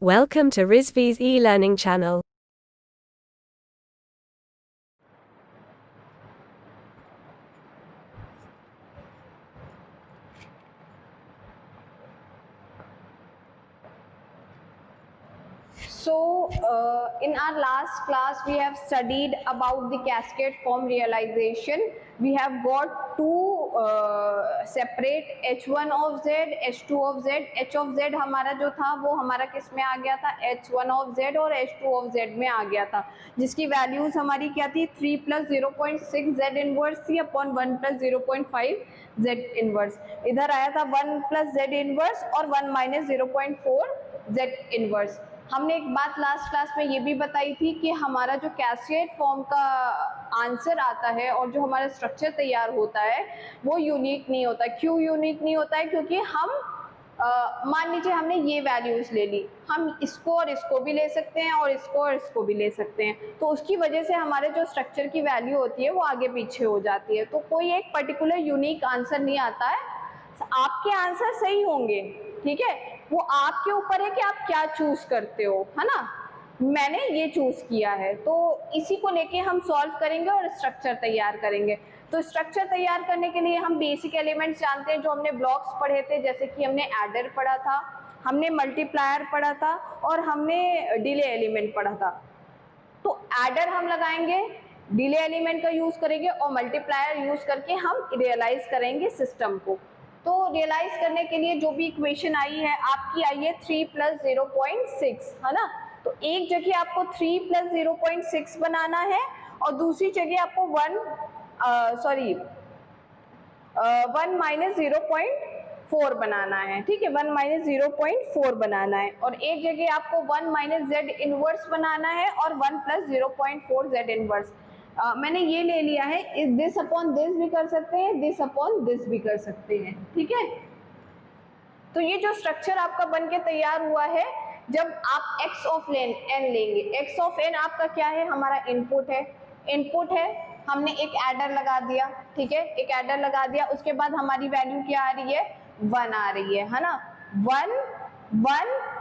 Welcome to Rizvi's e-learning channel. So, in our last class, we have studied about the cascade form realization. We have got two separate H1 of Z, H2 of Z. H of Z हमारा जो था वो हमारा किस में आ गया था, H1 of Z और H2 of Z में आ गया था, जिसकी वैल्यूज हमारी क्या थी, 3 प्लस 0.6 Z इनवर्स थी अपॉन 1 प्लस 0.5 Z इनवर्स. इधर आया था 1 प्लस Z इनवर्स और 1 माइनस 0.4 Z इनवर्स. हमने एक बात लास्ट क्लास में ये भी बताई थी कि हमारा जो कैस्केड फॉर्म का आंसर आता है और जो हमारा स्ट्रक्चर तैयार होता है वो यूनिक नहीं होता. क्यों यूनिक नहीं होता है? क्योंकि हम मान लीजिए हमने ये वैल्यूज ले ली, हम इसको और इसको भी ले सकते हैं और इसको और इसको भी ले सकते हैं, तो उसकी वजह से हमारे जो स्ट्रक्चर की वैल्यू होती है वो आगे पीछे हो जाती है. तो कोई एक पर्टिकुलर यूनिक आंसर नहीं आता है. आपके आंसर सही होंगे, ठीक है, वो आपके ऊपर है कि आप क्या चूज करते हो, है ना. मैंने ये चूज किया है, तो इसी को लेके हम सॉल्व करेंगे और स्ट्रक्चर तैयार करेंगे. तो स्ट्रक्चर तैयार करने के लिए हम बेसिक एलिमेंट्स जानते हैं जो हमने ब्लॉक्स पढ़े थे, जैसे कि हमने एडर पढ़ा था, हमने मल्टीप्लायर पढ़ा था और हमने डिले एलिमेंट पढ़ा था. तो एडर हम लगाएंगे, डिले एलिमेंट का यूज करेंगे और मल्टीप्लायर यूज करके हम रियलाइज करेंगे सिस्टम को. तो रियलाइज करने के लिए जो भी इक्वेशन आई है आपकी आई है 3 प्लस 0.6, है ना. तो एक जगह आपको 3 प्लस 0.6 बनाना है और दूसरी जगह आपको 1 माइनस 0.4 बनाना है, ठीक है, 1 माइनस 0.4 बनाना है और एक जगह आपको 1 माइनस जेड इनवर्स बनाना है और 1 प्लस 0.4 जेड इनवर्स. मैंने ये ले लिया है, दिस अपॉन दिस भी कर सकते हैं, दिस अपॉन दिस भी कर सकते हैं, ठीक है. तो ये जो स्ट्रक्चर आपका बन के तैयार हुआ है, जब आप x ऑफ n लेंगे, x ऑफ n आपका क्या है, हमारा इनपुट है, हमने एक एडर लगा दिया, ठीक है, एक एडर लगा दिया, उसके बाद हमारी वैल्यू क्या आ रही है, 1 आ रही है ना. 1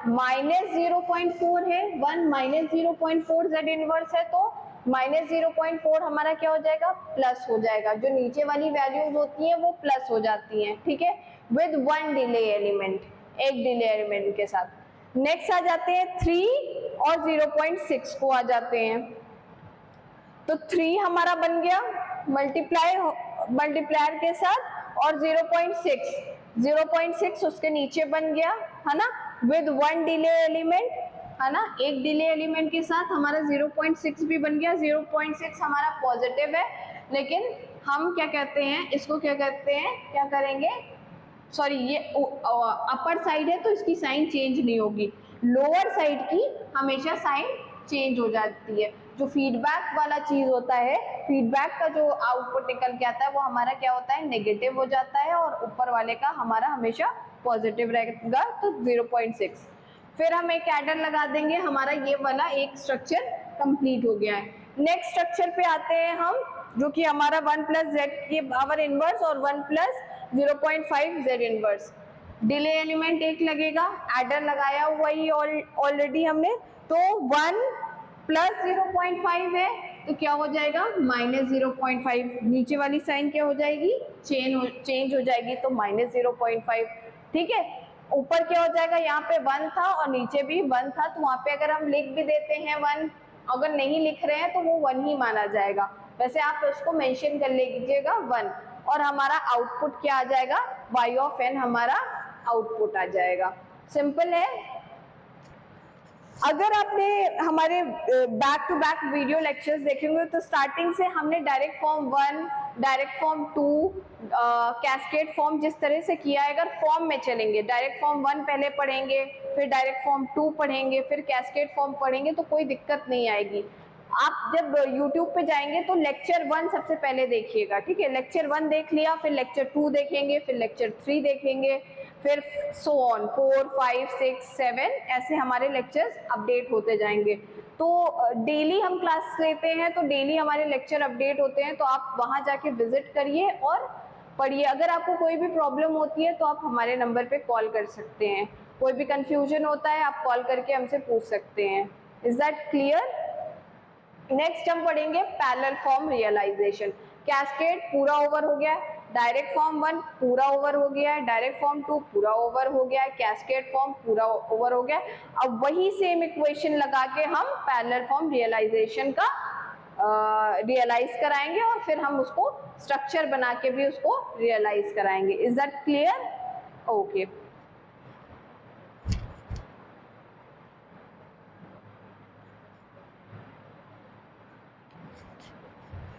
माइनस 0.4 है, 1 माइनस 0.4 जेड इनवर्स है, तो माइनस 0.4 हमारा क्या हो जाएगा, प्लस हो जाएगा. जो नीचे वाली वैल्यूज होती हैं वो प्लस हो जाती हैं, ठीक है, विद 1 डिले एलिमेंट, एक डिले एलिमेंट के साथ. नेक्स्ट आ जाते हैं 3 और 0.6 को आ जाते हैं. तो 3 हमारा बन गया मल्टीप्लायर के साथ और 0.6 उसके नीचे बन गया, है ना, विद 1 डिले एलिमेंट, है ना, एक डिले एलिमेंट के साथ हमारा 0.6 भी बन गया. 0.6 हमारा पॉजिटिव है, लेकिन हम क्या कहते हैं इसको, क्या कहते हैं, क्या करेंगे, सॉरी, ये अपर साइड है तो इसकी साइन चेंज नहीं होगी, लोअर साइड की हमेशा साइन चेंज हो जाती है. जो फीडबैक वाला चीज होता है, फीडबैक का जो आउटपुट निकल के आता है वो हमारा क्या होता है, नेगेटिव हो जाता है और ऊपर वाले का हमारा हमेशा पॉजिटिव रहेगा. तो 0.6 फिर हम एक एडर लगा देंगे, हमारा ये वाला एक स्ट्रक्चर कंप्लीट हो गया है. नेक्स्ट स्ट्रक्चर पे आते हैं हम, जो कि हमारा 1 प्लस जेड की पावर इनवर्स और 1 plus 0.5 Z inverse. Delay element एक लगेगा, एडर लगाया हुआ ही ऑलरेडी हमने, तो 1 प्लस 0.5 है तो क्या हो जाएगा, माइनस 0.5. नीचे वाली साइन क्या हो जाएगी, चेंज हो जाएगी, तो माइनस 0.5, ठीक है. ऊपर क्या हो जाएगा, यहाँ पे 1 था और नीचे भी 1 था, तो वहाँ पे अगर हम लिख भी देते हैं 1, अगर नहीं लिख रहे हैं तो वो 1 ही माना जाएगा. वैसे आप उसको मेंशन कर लीजिएगा 1, और हमारा आउटपुट क्या आ जाएगा, y ऑफ n हमारा आउटपुट आ जाएगा. सिंपल है. अगर आपने हमारे back to back video lectures देखेंगे तो स्टार्टिंग से हमने direct form 1, direct form 2, cascade form जिस तरह से किया है, अगर फॉर्म में चलेंगे, डायरेक्ट फॉर्म 1 पहले पढ़ेंगे, फिर डायरेक्ट फॉर्म 2 पढ़ेंगे, फिर कैस्केड फॉर्म पढ़ेंगे, तो कोई दिक्कत नहीं आएगी. आप जब YouTube पे जाएंगे तो लेक्चर 1 सबसे पहले देखिएगा, ठीक है, लेक्चर 1 देख लिया, फिर लेक्चर 2 देखेंगे, फिर लेक्चर 3 देखेंगे, फिर सो ऑन 4, 5, 6, 7 ऐसे हमारे लेक्चर्स अपडेट होते जाएंगे. तो डेली हम क्लास लेते हैं, तो डेली हमारे लेक्चर अपडेट होते हैं, तो आप वहां जाके विजिट करिए और पढ़िए. अगर आपको कोई भी प्रॉब्लम होती है तो आप हमारे नंबर पे कॉल कर सकते हैं. कोई भी कंफ्यूजन होता है आप कॉल करके हमसे पूछ सकते हैं। Is that clear? नेक्स्ट हम पढ़ेंगे पैरेलल फॉर्म रियलाइजेशन। कैस्केड पूरा ओवर हो गया है, डायरेक्ट फॉर्म 1 पूरा ओवर हो गया है, डायरेक्ट फॉर्म 2 पूरा ओवर हो गया है, कैस्केड फॉर्म पूरा ओवर हो गया है। अब वही सेम इक्वेशन लगा के हम पैरेलल फॉर्म रियलाइजेशन का रियलाइज कराएंगे और फिर हम उसको स्ट्रक्चर बना के भी उसको रियलाइज कराएंगे। Is that clear? Okay.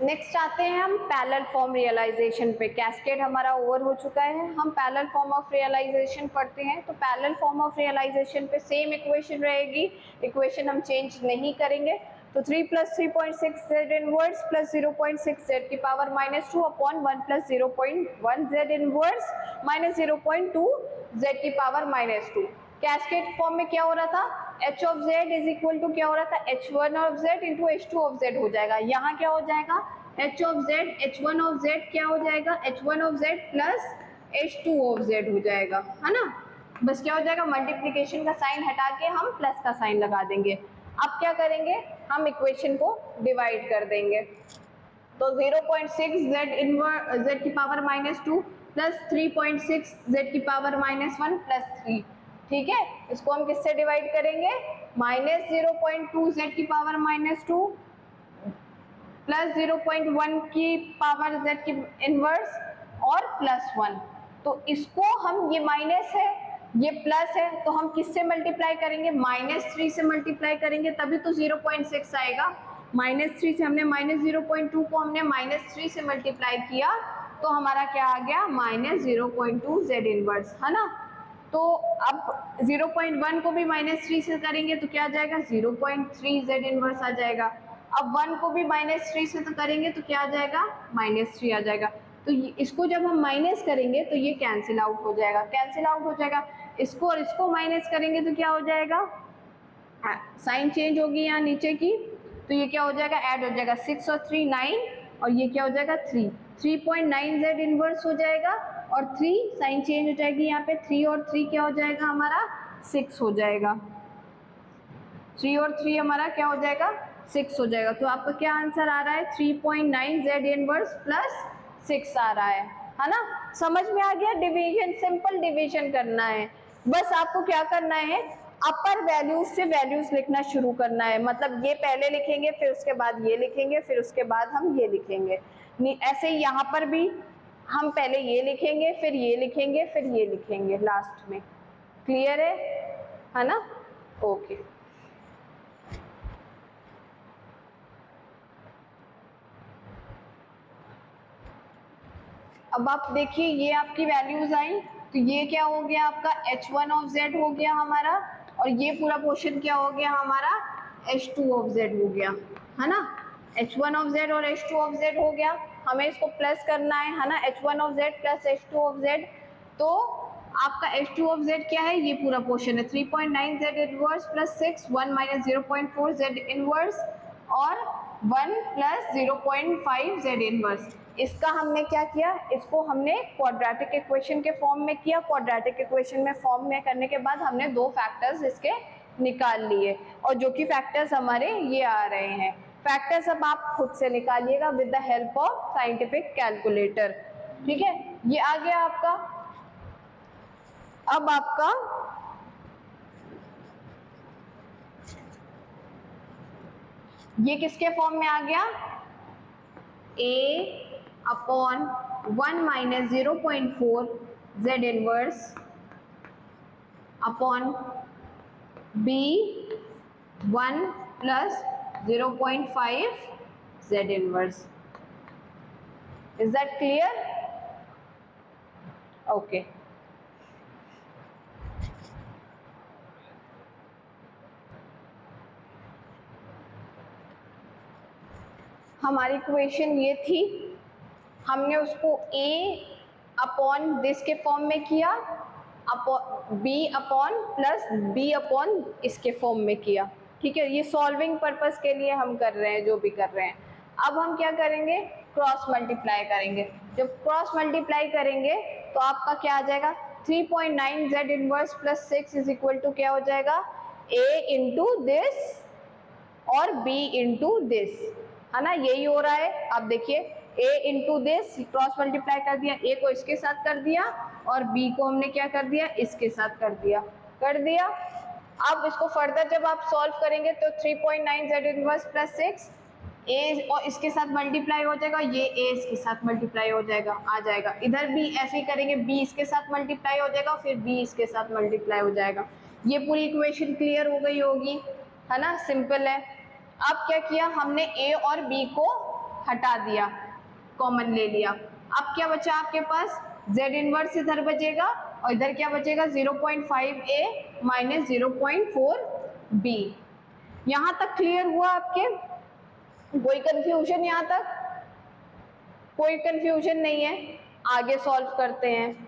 Next आते हैं हम पैरेलल फॉर्म रियलाइजेशन पे। कैस्केड हमारा ओवर हो चुका है, हम पैरेलल फॉर्म ऑफ रियलाइजेशन पढ़ते हैं। तो पैरेलल फॉर्म ऑफ रियलाइजेशन पे सेम इक्वेशन रहेगी, इक्वेशन हम चेंज नहीं करेंगे। तो 3 + 3.6 z इनवर्स प्लस 0.6 z की power -2 upon 1 + 0.1 z inverse minus 0.2 z की पावर -2। कैस्केड फॉर्म में क्या हो रहा था, h of z is equal to क्या हो रहा था, h1 of z into h2 of z हो जाएगा। यहाँ क्या हो जाएगा, h of z h1 of z क्या हो जाएगा, h1 of z plus h2 of z हो जाएगा, है ना। बस क्या हो जाएगा, मल्टीप्लीकेशन का साइन हटा के हम प्लस का साइन लगा देंगे। अब क्या करेंगे, हम इक्वेशन को डिवाइड कर देंगे। तो 0.6 z इनवर्स z की पावर -2 प्लस 3.6 z की पावर -1 प्लस 3। ठीक है, इसको हम किससे डिवाइड करेंगे, -0.2 z की पावर -2 प्लस 0.1 की पावर z की इनवर्स और प्लस 1। तो इसको हम, ये माइनस है ये प्लस है, तो हम किससे मल्टीप्लाई करेंगे, -3 से मल्टीप्लाई करेंगे, तभी तो 0.6 आएगा। -3 से हमने -0.2 को हमने -3 से मल्टीप्लाई किया तो हमारा क्या आ गया, -0.2 z इनवर्स, है ना। तो अब 0.1 को भी -3 से करेंगे तो क्या आ जाएगा, 0.3 z इनवर्स आ जाएगा। अब 1 को भी -3 से तो करेंगे तो क्या आ जाएगा, -3 आ जाएगा। तो इसको जब हम माइनस करेंगे तो ये कैंसिल आउट हो जाएगा, कैंसिल आउट हो जाएगा। इसको और इसको माइनस करेंगे तो क्या हो जाएगा, साइन चेंज होगी यहाँ नीचे की, तो ये क्या हो जाएगा, ऐड हो जाएगा 6 और 3 9 और ये क्या हो जाएगा 3, 3.9 z इनवर्स हो जाएगा और 3 साइन चेंज हो जाएगी यहाँ पे, 3 और 3 क्या हो जाएगा हमारा 6 हो जाएगा, 3 और 3 हमारा क्या हो जाएगा 6 हो जाएगा। तो आपका क्या आंसर आ रहा है, 3.9 z इनवर्स प्लस 6 आ रहा है ना। समझ में आ गया, डिवीजन, सिंपल डिवीजन करना है। बस आपको क्या करना है, अपर वैल्यूज से वैल्यूज लिखना शुरू करना है, मतलब ये पहले लिखेंगे फिर उसके बाद ये लिखेंगे फिर उसके बाद हम ये लिखेंगे। ऐसे ही यहाँ पर भी हम पहले ये लिखेंगे फिर ये लिखेंगे फिर ये लिखेंगे लास्ट में। क्लियर है ना? ओके। अब आप देखिए ये आपकी वैल्यूज आई, तो ये क्या हो गया आपका h1 ऑफ z हो गया हमारा, और ये पूरा पोर्शन क्या हो गया हमारा h2 ऑफ z हो गया, है ना। h1 ऑफ z और h2 ऑफ z हो गया, हमें इसको प्लस करना है ना, h1 of z plus h2 of z। तो आपका h2 ऑफ z क्या है, ये पूरा पोर्शन है 3.9 z inverse plus 6, 1 minus 0.4 z inverse और 1 प्लस 0.5 z इनवर्स। इसका हमने क्या किया, इसको हमने क्वाड्रेटिक इक्वेशन के फॉर्म में किया। क्वाड्रेटिक इक्वेशन में फॉर्म में करने के बाद हमने दो फैक्टर्स इसके निकाल लिए, और जो कि फैक्टर्स हमारे ये आ रहे हैं। फैक्टर्स अब आप खुद से निकालिएगा with the help of scientific calculator. ठीक है, ये आ गया आपका। अब आपका ये किसके फॉर्म में आ गया, a upon 1 minus 0.4 z inverse upon b 1 plus 0.5 z inverse. Is that clear? Okay. हमारी इक्वेशन ये थी, हमने उसको a अपॉन दिस के फॉर्म में किया, b upon plus b upon इसके फॉर्म में किया। ठीक है, ये सॉल्विंग पर्पस के लिए हम कर रहे हैं जो भी कर रहे हैं। अब हम क्या करेंगे, क्रॉस मल्टीप्लाई करेंगे। जब क्रॉस मल्टीप्लाई करेंगे तो आपका क्या आ जाएगा, 3.9 z inverse plus 6 is equal to क्या हो जाएगा, a इंटू दिस और b इंटू दिस, है ना, यही हो रहा है। आप देखिए a into this cross multiply कर दिया, a को इसके साथ कर दिया और b को हमने क्या कर दिया, इसके साथ कर दिया। अब इसको फर्दर जब आप सॉल्व करेंगे तो 3.9 z इनवर्स प्लस 6 a और इसके साथ मल्टीप्लाई हो जाएगा, ये a इसके साथ मल्टीप्लाई हो जाएगा, आ जाएगा। इधर भी ऐसे ही करेंगे, b इसके साथ मल्टीप्लाई हो जाएगा, फिर b इसके साथ मल्टीप्लाई हो जाएगा। ये पूरी इक्वेशन क्लियर हो गई होगी, है ना, सिंपल है। अब क्या किया हमने, a और b को हटा दिया, कॉमन ले लिया। अब क्या बचा आपके पास, z इनवर्स इधर बचेगा और इधर क्या बचेगा, 0.5a माइनस 0.4b। यहाँ तक क्लियर हुआ आपके, कोई कंफ्यूजन यहाँ तक, कोई कंफ्यूजन नहीं है, आगे सॉल्व करते हैं।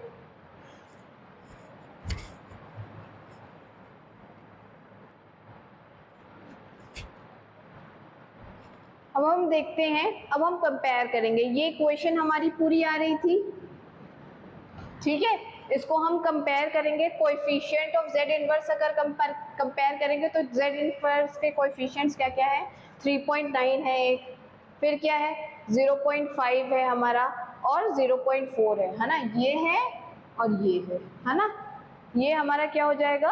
अब हम देखते हैं, अब हम कंपेयर करेंगे। ये इक्वेशन हमारी पूरी आ रही थी, ठीक है, इसको हम कंपेयर करेंगे। कोएफिशिएंट ऑफ z इनवर्स अगर कंपेयर करेंगे तो z इनवर्स के कोएफिशिएंट्स क्या क्या है, 3.9 है एक, फिर क्या है 0.5 है हमारा और 0.4 है ना, ये है और ये है ना, ये हमारा क्या हो जाएगा,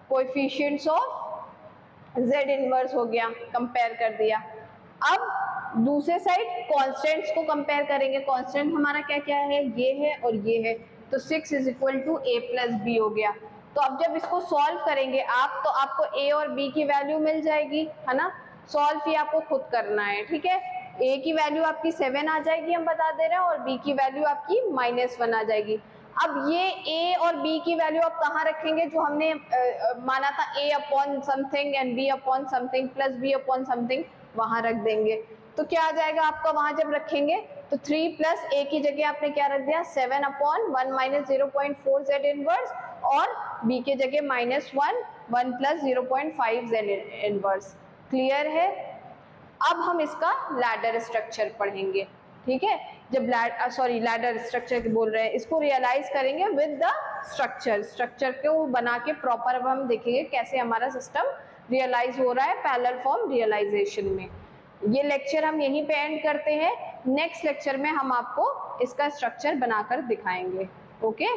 कोएफिशिएंट्स ऑफ z इनवर्स हो गया, कंपेयर कर दिया। अब दूसरे साइड कांस्टेंट्स को कंपेयर करेंगे। कांस्टेंट हमारा क्या क्या है, ये है और ये है, तो 6 is equal to a plus B हो गया। तो अब जब इसको सॉल्व करेंगे आप, तो आपको a और b की वैल्यू मिल जाएगी, है ना। सॉल्व ही आपको खुद करना है, ठीक है। a की वैल्यू आपकी 7 आ जाएगी, हम बता दे रहे हैं, और b की वैल्यू आपकी -1 आ जाएगी। अब ये a और b की वैल्यू आप कहाँ रखेंगे, जो हमने माना था a upon something and b upon something plus b upon something, वहां रख देंगे। तो क्या आ जाएगा आपका, वहां जब रखेंगे तो 3 प्लस a की जगह आपने क्या रख दिया, 7 अपॉन 1 माइनस 0.4 z इनवर्स, और b के जगह -1 1 प्लस 0.5 z इनवर्स। क्लियर है। अब हम इसका लैडर स्ट्रक्चर पढ़ेंगे, ठीक है। जब लैडर स्ट्रक्चर बोल रहे हैं, इसको रियलाइज करेंगे विद द स्ट्रक्चर को बना के प्रॉपर। अब हम देखेंगे कैसे हमारा सिस्टम रियलाइज हो रहा है पैरेलल फॉर्म रियलाइजेशन में। ये लेक्चर हम यहीं पे एंड करते हैं। नेक्स्ट लेक्चर में हम आपको इसका स्ट्रक्चर बनाकर दिखाएंगे। Okay,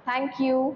thank you.